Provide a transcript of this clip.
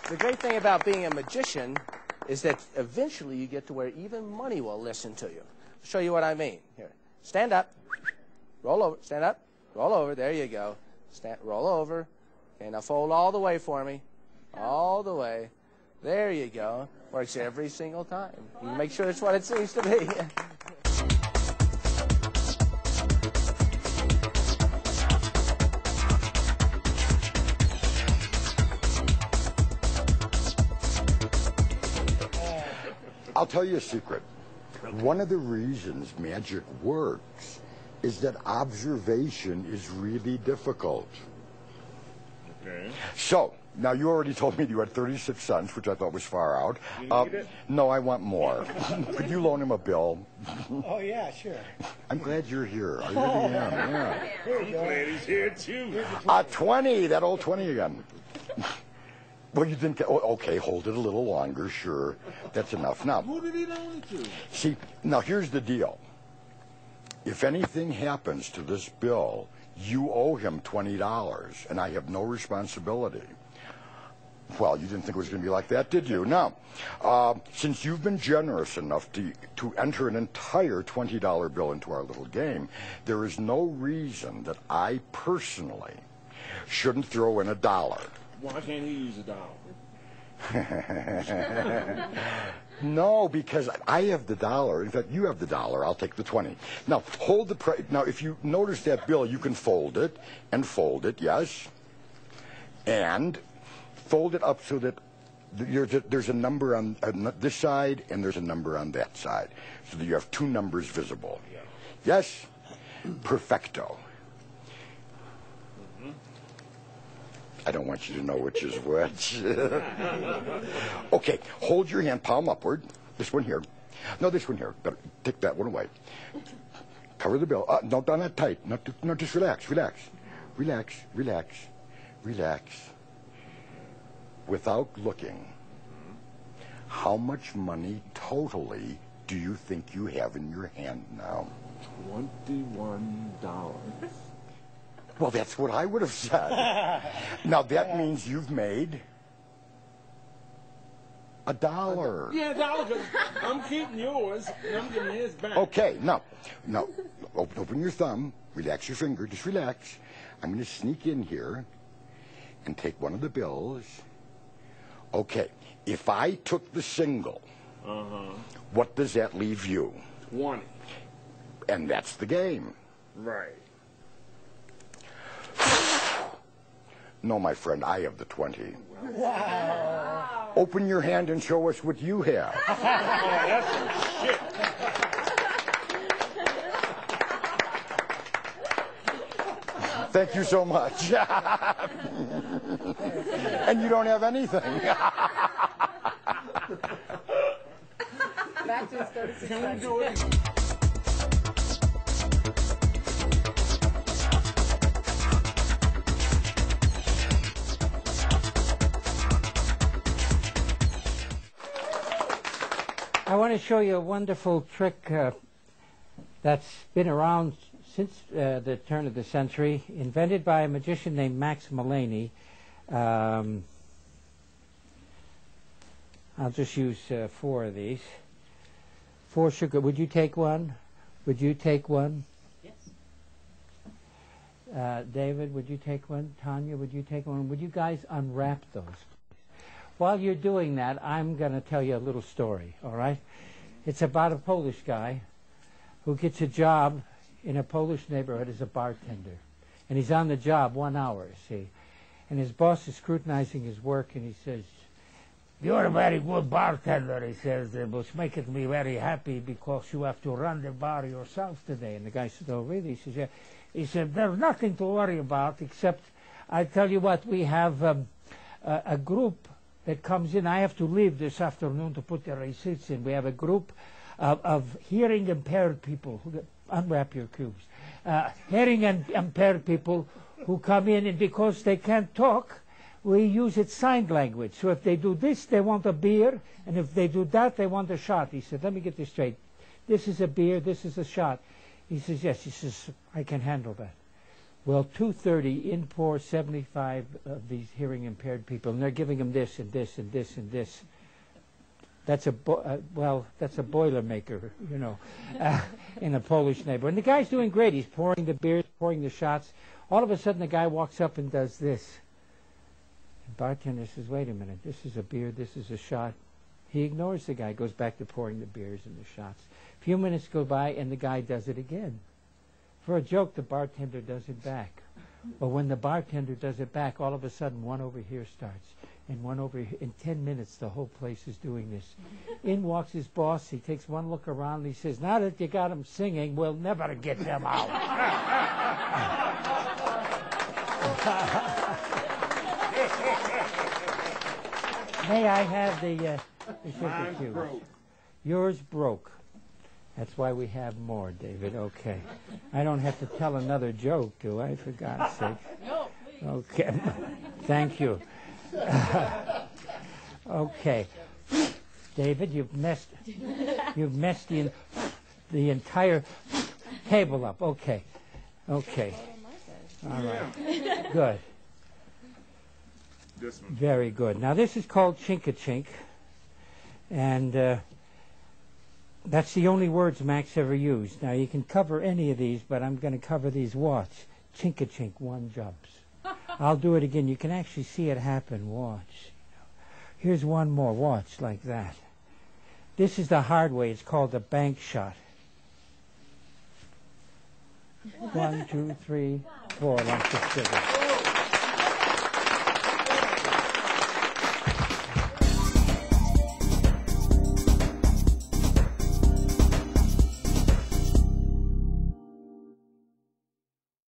The great thing about being a magician is that eventually you get to where even money will listen to you. I'll show you what I mean. Here, stand up, roll over, stand up, roll over. There you go. Roll over. Okay, now fold all the way for me. All the way. There you go. Works every single time. You make sure it's what it seems to be. I'll tell you a secret. One of the reasons magic works is that observation is really difficult. Okay. So, now you already told me you had 36 cents, which I thought was far out. You need it? No, I want more. Could you loan him a bill? Oh, yeah, sure. I'm glad you're here. I really am, yeah. Here you go. I'm glad he's here, too. 20, that old 20 again. Well, you didn't get, oh, okay, hold it a little longer, sure. That's enough. Now, Who did he loan it to? see, now here's the deal. If anything happens to this bill, you owe him $20, and I have no responsibility. Well, you didn't think it was going to be like that, did you? Now, since you've been generous enough to enter an entire $20 bill into our little game, there is no reason that I personally shouldn't throw in $1. Why can't he use $1? No, because I have the $1. In fact, you have the $1. I'll take the 20. Now, hold the now, if you notice that bill, you can fold it, yes, and fold it up so that there's a number on this side and there's a number on that side, so that you have two numbers visible. Yeah. Yes? Perfecto. I don't want you to know which is which. Okay, hold your hand, palm upward. This one here. No, this one here. Take that one away. Cover the bill. No, not tight. No, just relax, relax. Relax, relax, relax. Without looking, how much money totally do you think you have in your hand now? $21. Well, that's what I would have said. Now, that means you've made $1. Yeah, $1. I'm keeping yours, and I'm giving his back. Okay, now, open your thumb, relax your finger, just relax. I'm going to sneak in here and take one of the bills. Okay, if I took the single, what does that leave you? 20. And that's the game. Right. No, my friend, I have the 20. Wow. Open your hand and show us what you have. Oh, that's some shit. Thank you so much. And you don't have anything. Back to his 36 Can we cents. do it? I want to show you a wonderful trick that's been around since the turn of the century, invented by a magician named Max Mullaney. I'll just use 4 of these. 4 sugar. Would you take one? Would you take one? Yes. David, would you take one? Tanya, would you take one? Would you guys unwrap those? While you're doing that, I'm going to tell you a little story, all right? It's about a Polish guy who gets a job in a Polish neighborhood as a bartender. And he's on the job 1 hour, see? And his boss is scrutinizing his work, and he says, "You're a very good bartender," he says, "which makes me very happy because you have to run the bar yourself today." And the guy said, "Oh, really?" He says, "Yeah." He said, "There's nothing to worry about except, I tell you what, we have a group that comes in. I have to leave this afternoon to put the receipts in. We have a group of hearing impaired people who unwrap your cubes. Hearing impaired people who come in, and because they can't talk, we use it sign language. So if they do this, they want a beer, and if they do that, they want a shot." He said, "Let me get this straight. This is a beer, this is a shot." He says, "Yes." He says, "I can handle that. Well, 230 in pour 75 of these hearing impaired people, and they're giving them this and this and this and this. That's a that's a boilermaker, you know, in a Polish neighborhood. And the guy's doing great. He's pouring the beers, pouring the shots. All of a sudden, the guy walks up and does this. The bartender says, "Wait a minute. This is a beer. This is a shot." He ignores the guy, goes back to pouring the beers and the shots. A few minutes go by, and the guy does it again. For a joke, the bartender does it back. But when the bartender does it back, all of a sudden, one over here starts, and one over here. In 10 minutes, the whole place is doing this. In walks his boss. He takes one look around, and he says, "Now that you got them singing, we'll never get them out." May I have the sugar cubes? Yours broke. That's why we have more, David. Okay. I don't have to tell another joke, do I, for God's sake? No, please. Okay. Thank you. Okay. David, you've messed the entire table up. Okay. Okay. All right. Good. This one. Very good. Now, this is called Chink-a-Chink, and that's the only words Max ever used. Now, you can cover any of these, but I'm going to cover these. Watch. Chink-a-chink, one jumps. I'll do it again. You can actually see it happen. Watch. Here's one more. Watch, like that. This is the hard way. It's called the bank shot. 1, 2, 3, 4, like this.